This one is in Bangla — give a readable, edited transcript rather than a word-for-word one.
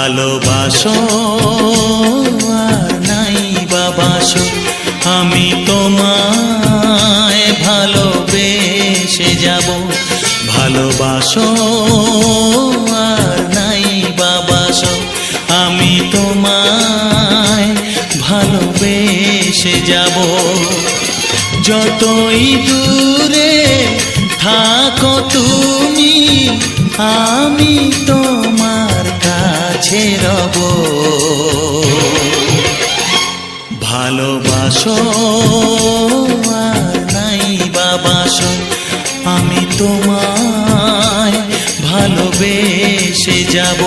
ভালোবাসো আর নাই বাবাসো, আমি তোমায় ভালোবেসে যাব। ভালোবাসো আর নাই বাবাসো, আমি তোমায় ভালোবেসে যাব। যতই দূরে থাকো তুমি, আমি তোমার কাছে রব। ভালোবাসো আর নাই বাবাসো, আমি তোমায় ভালোবেসে যাব।